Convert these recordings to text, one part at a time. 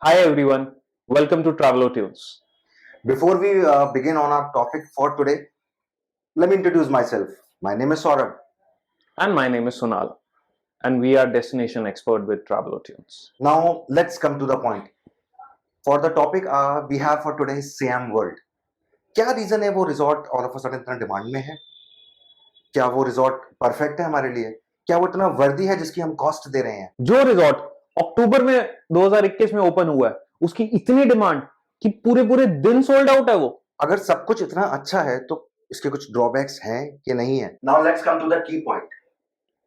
Hi everyone, welcome to Travelo Tunes. Before we begin on our topic for today, let me introduce myself. My name is Saurabh. And my name is Sunal, and we are destination expert with Travelo Tunes. Now, let's come to the point. For the topic we have for today is Siam World. क्या reason है वो resort all of a sudden इतना demand में है? क्या वो resort perfect है हमारे लिए? क्या वो इतना वर्दी है जिसकी हम कॉस्ट दे रहे हैं? जो रिजॉर्ट अक्टूबर में 2021 में ओपन हुआ है, उसकी इतनी डिमांड कि पूरे पूरे दिन सोल्ड आउट है वो। अगर सब कुछ इतना अच्छा है तो इसके कुछ ड्रॉबैक्स हैं कि नहीं है? Now let's come to the key point.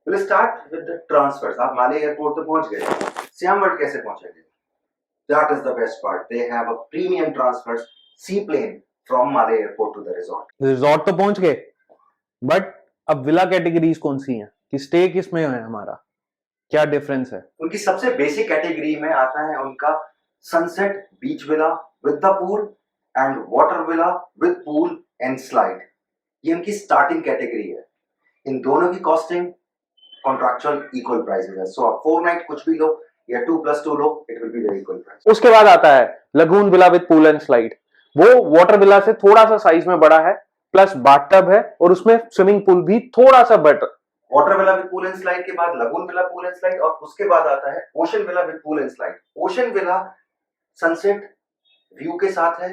Will start with the transfers. आप माले एयरपोर्ट पे पहुंच गए. सियाम वर्ल्ड कैसे पहुंचेंगे? That is the best part. They have a premium transfers seaplane from Malé Airport to the resort. Resort तो पहुंच गए, but अब विला कैटेगरीज कौन सी हैं कि स्टे किस में है हमारा, क्या डिफरेंस है? उनकी सबसे बेसिक कैटेगरी में आता है उनका sunset beach villa with the pool and water villa with pool and slide. ये उनकी स्टार्टिंग कैटेगरी है. इन दोनों की कॉस्टिंग कॉन्ट्रैक्चुअल इक्वल प्राइसेस है. सो आप 4 नाइट कुछ भी लो या 2+2 लो, it will be very equal price. उसके बाद आता है lagoon villa with pool and slide. वो वाटर विला से थोड़ा सा साइज में बड़ा है, प्लस बाथटब है और उसमें स्विमिंग पूल भी थोड़ा सा better. Water villa with pool and slide के बाद lagoon villa pool and slide और उसके बाद आता है ocean villa with pool and slide. Ocean villa sunset view के साथ है,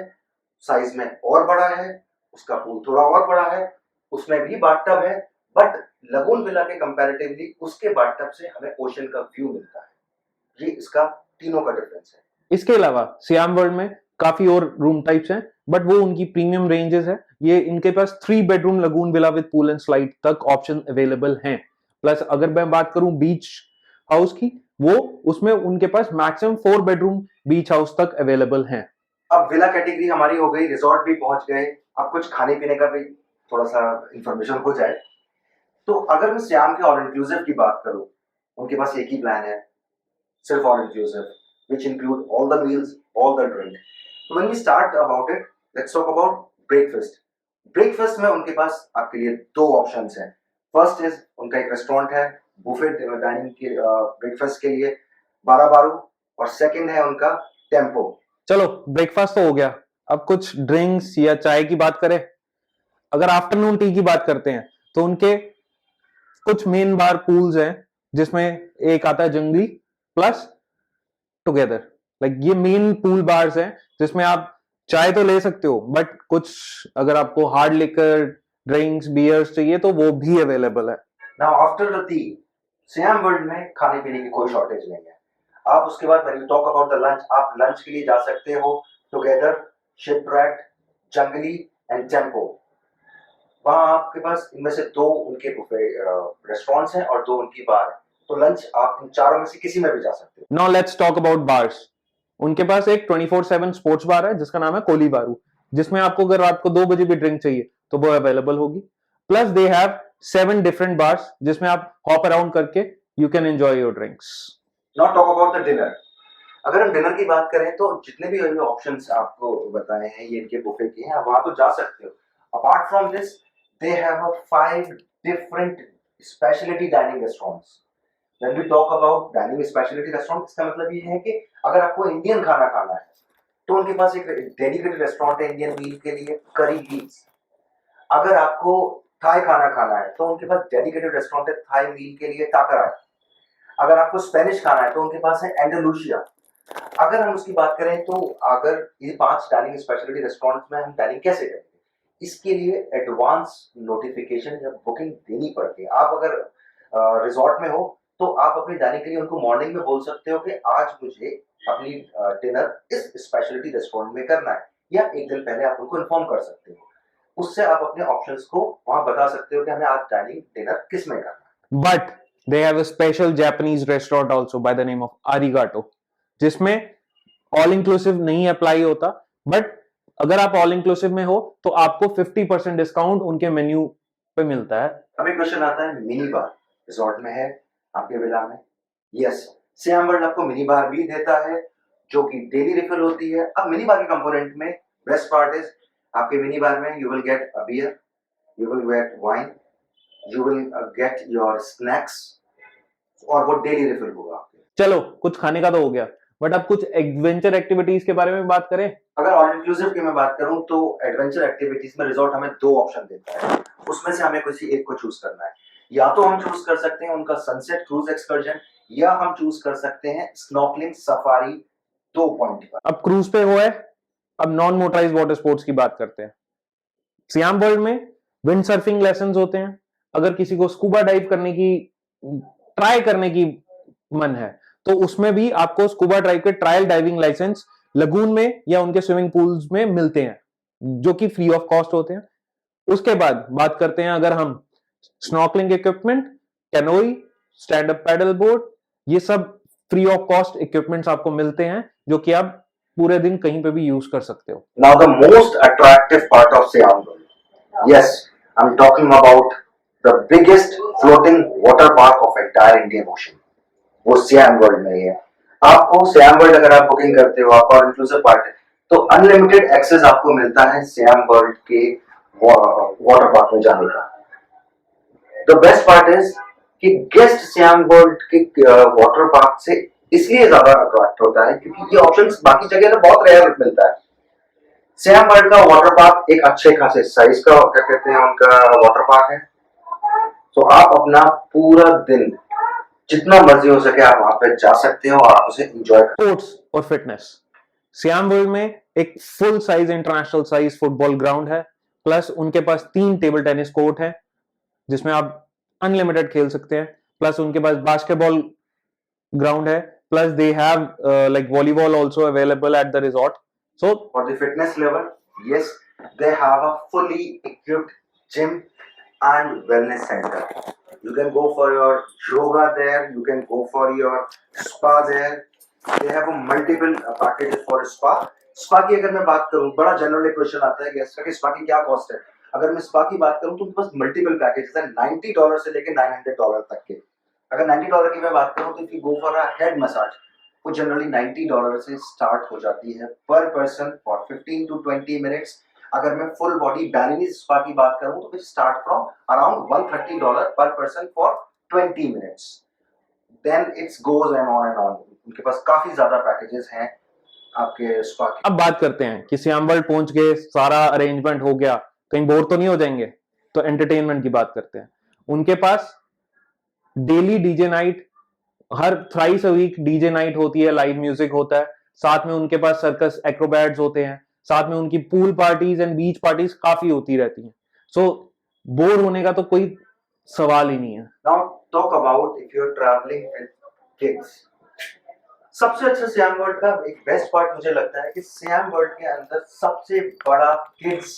साइज में और बड़ा है, उसका पूल थोड़ा और बड़ा है, उसमें भी बाथटब है, बट लगून विला के कंपैरेटिवली उसके बाथटब से हमें ओशन का व्यू मिलता है. ये इसका तीनों का डिफरेंस है. इसके अलावा सियाम वर्ल्ड में काफी और रूम टाइप्स हैं, बट वो उनकी प्रीमियम रेंजेस है. ये इनके पास 3 bedroom lagoon villa with pool and slide तक ऑप्शन अवेलेबल हैं. प्लस अगर मैं बात करूं बीच हाउस की, वो उसमें उनके पास मैक्सिमम 4 बेडरूम बीच हाउस तक अवेलेबल हैं. अब विला कैटेगरी हमारी हो गई, रिजॉर्ट भी पहुंच गए. अब कुछ खाने पीने का भी थोड़ा सा इंफॉर्मेशन हो जाए. तो अगर मैं सियाम के ऑल इंक्लूसिव की बात करूं, उनके पास एक ही प्लान है, सिर्फ all inclusive, which include all the meals, all the drink. So when we start about it, let's talk about breakfast. Breakfast में उनके पास आपके लिए दो ऑप्शंस हैं. फर्स्ट इज उनका एक रेस्टोरेंट है बुफेट डाइनिंग के ब्रेकफास्ट के लिए 12 बारू, और सेकंड है उनका टेम्पो. चलो ब्रेकफास्ट तो हो गया, अब कुछ ड्रिंक्स या चाय की बात करें. अगर आफ्टरनून टी की बात करते हैं तो उनके कुछ मेन बार पूल्स हैं, जिसमें एक आता है जंगली प्लस टुगेदर. लाइक ये मेन पूल बार्स हैं जिसमें आप चाय तो ले सकते हो, बट कुछ अगर आपको हार्ड लिकर ड्रिंक्स बियर्स चाहिए तो वो भी अवेलेबल है. Now after the T, SIAM World में खाने पीने की कोई शॉर्टेज नहीं है. आप उसके बाद when you talk about the lunch, आप लंच के लिए जा सकते हो टुगेदर, शिपरेट, जंगली एंड टेम्पो. वहां आपके पास इनमें से दो उनके रेस्टोरेंट्स हैं और दो उनकी बार है. तो लंच आप इन चारों में से किसी में भी जा सकते हो. Now let's talk about bars. उनके पास एक 24/7 स्पोर्ट्स बार है जिसका नाम है कोली बारू, जिसमें आपको अगर रात को 2 बजे भी ड्रिंक चाहिए तो वो अवेलेबल होगी. Plus they have 7 different bars जिसमें आप हॉप अराउंड करके you can enjoy your drinks. Now talk about the dinner. अगर हम डिनर की बात करें तो जितने भी ऑप्शंस आपको बताए हैं ये इनके बुफे के हैं, आप वहां तो जा सकते हो. Apart from this, they have a 5 different speciality dining restaurants. When we talk about dining speciality restaurant, इसका मतलब ये है कि अगर आपको इंडियन खाना खाना है तो उनके पास एक डेडिकेटेड रेस्टोरेंट है इंडियन मील के लिए, करी लीव्स. अगर आपको थाई खाना खाना है तो उनके पास डेडिकेटेड रेस्टोरेंट है थाई मील के लिए, टाकरा. अगर आपको स्पेनिश खाना है तो उनके पास है एंडलुसिया. अगर हम उसकी बात करें तो अगर ये 5 डाइनिंग स्पेशलिटी रेस्टोरेंट्स में हम डाइनिंग कैसे करेंगे, इसके लिए एडवांस नोटिफिकेशन या बुकिंग देनी पड़ती है. आप अगर रिजॉर्ट में हो तो आप अपनी डाइनिंग के लिए उनको मॉर्निंग में बोल सकते हो कि आज मुझे अपनी डिनर इस स्पेशलिटी रेस्टोरेंट में करना है, या एक दिन पहले आप उनको इन्फॉर्म कर सकते हो. उससे आप अपने ऑप्शंस को वहां बता सकते हो कि हमें आज डाइनिंग डिनर किस में करना है. But they have a special Japanese restaurant also by the name of Arigato, जिसमें ऑल इंक्लूसिव नहीं अप्लाई होता, बट अगर आप ऑल इंक्लूसिव में हो तो आपको 50% डिस्काउंट उनके मेन्यू पे मिलता है. अभी क्वेश्चन आता है मिनी बार रिजॉर्ट में है आपके विला में? यस, सियाम वर्ल्ड आपको मिनी बार भी देता है जो कि डेली रिफिल होती है. अब मिनी बार के कंपोनेंट में बेस्ट पार्ट इज आपके मिनी बार में you will get a beer, you will get wine, you will get your snacks, और वो डेली रिफिल होगा. चलो कुछ खाने का तो हो गया, बट अब कुछ एडवेंचर एक्टिविटीज के बारे में बात करें। अगर ऑल इंक्लूसिव की मैं बात करूं तो एडवेंचर एक्टिविटीज में रिजॉर्ट हमें 2 ऑप्शन देता है, उसमें से हमें किसी एक को चूज करना है। या तो हम चूज कर सकते हैं उनका सनसेट क्रूज एक्सकर्जन, या हम चूज कर सकते हैं स्नॉर्कलिंग सफारी 2 पॉइंट पर। अब क्रूज पे हुआ है, अब नॉन मोटराइज वाटर स्पोर्ट्स की बात करते हैं। सियाम वर्ल्ड में विंड सर्फिंग लेसन्स होते हैं। अगर किसी को स्कूबा डाइव करने की ट्राई करने की मन है तो उसमें भी आपको स्कूबा डाइव के ट्रायल डाइविंग लाइसेंस लगून में या उनके स्विमिंग पूल्स में मिलते हैं, जो कि फ्री ऑफ कॉस्ट होते हैं। उसके बाद बात करते हैं अगर हम snorkeling equipment, canoe, stand up paddle board, ये सब फ्री ऑफ कॉस्ट इक्विपमेंट्स आपको मिलते हैं जो कि आप पूरे दिन कहीं पे भी यूज कर सकते हो। Now the most attractive part of Siam World. Yes, I'm talking about the biggest floating water park of entire Indian Ocean. वो सियाम वर्ल्ड में ही है। आपको सियाम वर्ल्ड अगर आप बुकिंग करते हो, आपका इंक्लूसिव पार्ट है, तो अनलिमिटेड एक्सेस आपको मिलता है सियाम वर्ल्ड के वाटर पार्क में जाने का। द बेस्ट पार्ट इज कि गेस्ट सियाम वर्ल्ड के वाटर पार्क से इसलिए ज्यादा अट्रैक्ट होता है क्योंकि ये ऑप्शंस बाकी जगह में बहुत रेयर मिलता है। सियाम वर्ल्ड का वाटर पार्क एक अच्छे खासे साइज का क्या कहते हैं उनका वाटर पार्क है, तो आप अपना पूरा दिन जितना मर्जी हो सके आप वहां पे जा सकते हो और आप उसे एंजॉय कर। स्पोर्ट्स और फिटनेस, सियाम वर्ल्ड में एक full size international size football ground है, प्लस उनके पास 3 टेबल टेनिस कोर्ट है जिसमें आप अनलिमिटेड खेल सकते हैं, प्लस उनके पास बास्केटबॉल ग्राउंड है, plus they have like volleyball also available at the resort. So For the fitness level, yes, they have a fully equipped gym and wellness center. You can go for your yoga there, you can go for your spa there. They have a multiple packages for spa. Spa की अगर मैं बात करूं, बड़ा general question आता है guest का कि स्पा की क्या कॉस्ट है। अगर मैं स्पा की बात करूं तो उनके पास मल्टीपल पैकेजेस हैं, $90 से लेके $900 तक के। अगर $90 की मैं बात करूं तो if you go for a head massage, वो जनरली $90 से स्टार्ट हो जाती है पर पर्सन फॉर 15 to 20 मिनट्स। अगर मैं फुल बॉडी बैलेंस स्पा की बात करूं तो फिर start from around $130 per person for 20 minutes. Then it's goes and on. उनके पास काफी ज्यादा पैकेजेस हैं आपके स्पा के। अब बात करते हैं कि सियाम वर्ल्ड पहुंच गए, सारा अरेंजमेंट हो गया, कहीं बोर तो नहीं हो जाएंगे, तो एंटरटेनमेंट की बात करते हैं। उनके पास डेली डीजे नाइट, हर thrice a week DJ night होती है, लाइव म्यूजिक होता है, साथ में उनके पास सर्कस एक्रोबैट्स होते हैं, साथ में उनकी pool parties and beach parties काफी होती रहती हैं। सो बोर होने का तो कोई सवाल ही नहीं है। Now talk about if you're traveling with kids. सबसे अच्छा सियाम वर्ल्ड का एक बेस्ट पार्ट मुझे लगता है कि सियाम वर्ल्ड के अंदर सबसे बड़ा किड्स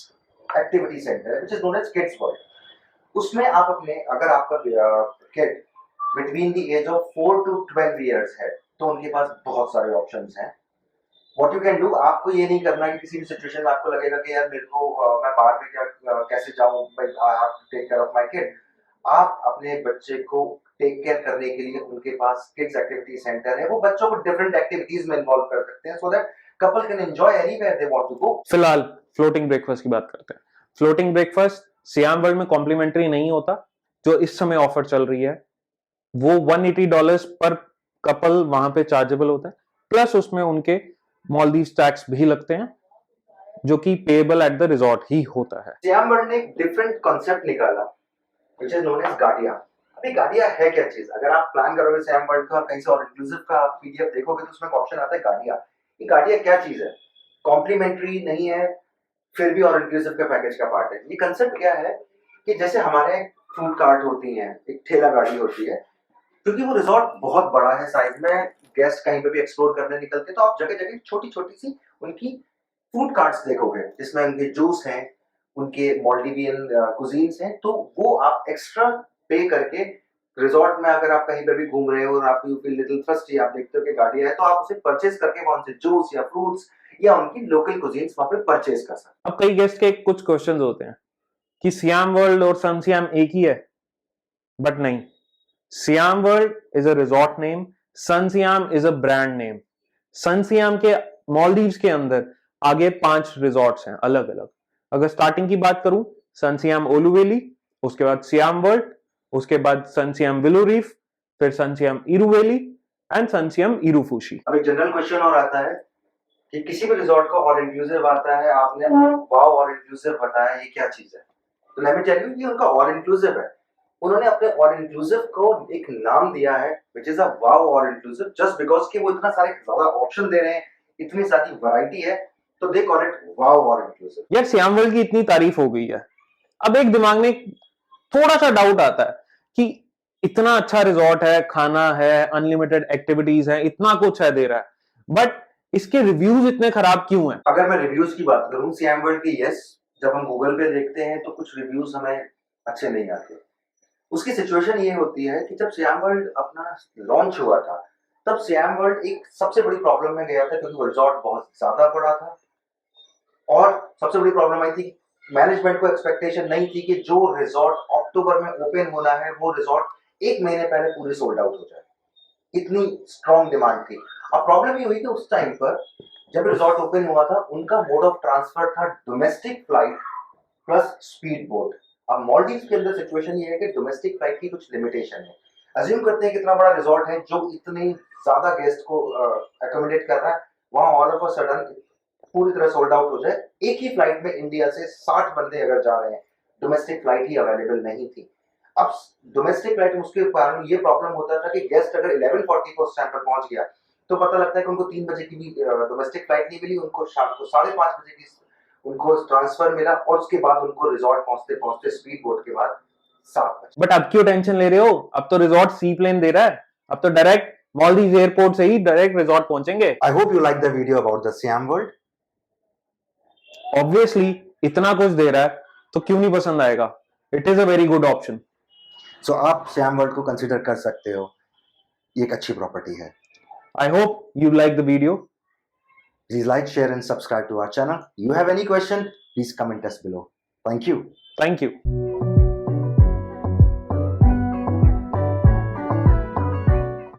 एक्टिविटी सेंटर है which is known as kids world. उसमें आप अपने अगर आपका kid between the age of 4 to 12 years है तो उनके पास बहुत सारे ऑप्शंस हैं। व्हाट यू कैन डू, आपको ये नहीं करना कि किसी भी सिचुएशन में आपको लगेगा कि यार मेरे को मैं बाहर में क्या कैसे जाऊं, I have to take care of my kid. आप अपने बच्चे को टेक केयर करने के लिए उनके पास किड्स एक्टिविटी सेंटर है, वो बच्चों को डिफरेंट एक्टिविटीज में इन्वॉल्व कर सकते हैं so that couple can enjoy anywhere they want to go. फिलहाल फ्लोटिंग ब्रेकफास्ट की बात करते हैं। फ्लोटिंग ब्रेकफास्ट सियाम वर्ल्ड में कॉम्प्लीमेंट्री नहीं होता, जो इस समय ऑफर चल रही है वो $180 पर कपल वहां पे चार्जेबल होता है, प्लस उसमें उनके मॉलदीव टैक्स भी लगते हैं जो कि पेएबल एट द रिजॉर्ट ही होता है। सियाम वर्ल्ड ने एक डिफरेंट कॉन्सेप्ट निकाला व्हिच इज नोन एज गाडिया। अभी गाडिया है क्या चीज, अगर आप प्लान करोगे सियाम वर्ल्ड का कहीं से और इंक्लूसिव का आप पीडीएफ देखोगे तो उसमें ऑप्शन आता है गाडिया। ये गाडिया क्या चीज है, कॉम्प्लीमेंट्री नहीं है फिर भी और इंक्लूसिव के पैकेज का पार्ट है। ये कंसेप्ट क्या है कि जैसे हमारे फूड कार्ट होती हैं, एक ठेला गाड़ी होती है, क्योंकि वो रिजॉर्ट बहुत बड़ा है साइज में, गेस्ट कहीं पे भी एक्सप्लोर करने निकलते तो आप जगह जगह छोटी छोटी सी उनकी फूड कार्ट्स देखोगे जिसमें उनके जूस हैं, उनके मॉल्डिवियन कुजीन्स हैं, तो वो आप एक्स्ट्रा पे करके रिजॉर्ट में अगर आप कहीं पे भी घूम रहे हो और आपको यू फील लिटिल थर्स्टी, आप देखते हो कि गाड़ियां है तो आप उसे परचेज करके वहां से जूस या फ्रूट्स या उनकी लोकल कुजीन्स वहां पे परचेज कर सकते। अब कई गेस्ट के कुछ क्वेश्चंस होते हैं कि सियाम वर्ल्ड और सन सियाम एक ही है, बट नहीं। Siam World is a resort name, Sun Siam is a brand name. Sun Siam के मॉलडीव्स के अंदर आगे 5 रिजॉर्ट्स हैं अलग अलग। अगर स्टार्टिंग की बात करूं, सन सियाम ओलुवेली, उसके बाद सियाम वर्ल्ड, उसके बाद सन सियाम विलो रीफ, फिर सन सियाम इरुवेली and Sunseam Irufushi. अब एक जनरल क्वेश्चन और आता है कि किसी भी रिजॉर्ट का ऑल इंक्लूसिव आता है, आपने वाओ ऑल इंक्लूसिव बताया, ये क्या चीज है? तो लेट मी टेल यू, ये उनका ऑल इंक्लूसिव है। उन्होंने अपने ऑल इंक्लूसिव को एक नाम दिया है which is a wow all inclusive, just because कि वो इतना सारे ज्यादा ऑप्शन दे रहे हैं, इतनी सारी वैरायटी है, तो they call it wow all inclusive. यार सियाम वर्ल्ड की इतनी तारीफ हो गई है, अब एक दिमाग में थोड़ा सा डाउट आता है कि इतना अच्छा रिजॉर्ट है, खाना है, अनलिमिटेड एक्टिविटीज है, इतना कुछ है दे रहा है, बट इसके रिव्यूज इतने खराब क्यों हैं? अगर मैं रिव्यूज की बात करूं सियाम वर्ल्ड के, यस, जब हम गूगल पे देखते हैं तो कुछ रिव्यूज हमें अच्छे नहीं आते। उसकी सिचुएशन ये होती है कि जब सियाम वर्ल्ड अपना लॉन्च हुआ था, तब सियाम वर्ल्ड एक सबसे बड़ी प्रॉब्लम में गया था क्योंकि वो रिजॉर्ट बहुत ज्यादा बड़ा था, और सबसे बड़ी प्रॉब्लम आई थी मैनेजमेंट को एक्सपेक्टेशन नहीं थी कि जो रिजॉर्ट अक्टूबर में ओपन होना है वो रिजॉर्ट एक महीने पहले पूरी सोल्ड आउट हो जाए, इतनी स्ट्रॉन्ग डिमांड थी। अब प्रॉब्लम ये हुई कि उस टाइम पर जब रिजॉर्ट ओपन हुआ था, उनका मोड ऑफ ट्रांसफर था domestic flight plus speed boat. अब मालदीव के अंदर सिचुएशन ये है कि डोमेस्टिक फ्लाइट की कुछ लिमिटेशन है। अज्यूम करते हैं कि इतना बड़ा रिजॉर्ट है जो इतने ज्यादा गेस्ट को अकोमोडेट कर रहा है, वहां ऑल ऑफ अ सडन पूरी तरह सोल्ड आउट हो जाए। एक ही फ्लाइट में इंडिया से 60 बंदे अगर जा रहे हैं, डोमेस्टिक फ्लाइट ही अवेलेबल नहीं थी। अब डोमेस्टिक फ्लाइट, उसके कारण ये प्रॉब्लम होता था कि गेस्ट अगर 11:40 को उस टाइम पर पहुंच गया तो पता लगता है कि उनको 3 बजे की भी डोमेस्टिक फ्लाइट नहीं मिली, उनको शाम को 5:30 बजे की उनको ट्रांसफर मिला, और उसके बाद उनको रिजॉर्ट पहुंचते पहुंचते स्पीड बोट के बाद 7 बजे। बट अब क्यों टेंशन ले रहे हो? अब तो रिजॉर्ट सी प्लेन दे रहा है, अब तो डायरेक्ट मालदीव एयरपोर्ट से ही डायरेक्ट रिजॉर्ट पहुंचेंगे। I hope you like the video about the SIAM world. Obviously इतना कुछ दे रहा है तो क्यों नहीं पसंद आएगा? It is a very good option. So आप सियाम वर्ल्ड को कंसीडर कर सकते हो, ये एक अच्छी प्रॉपर्टी है। I hope you like the video. Please like, share and subscribe to our channel. You have any question, please comment us below. Thank you. Thank you.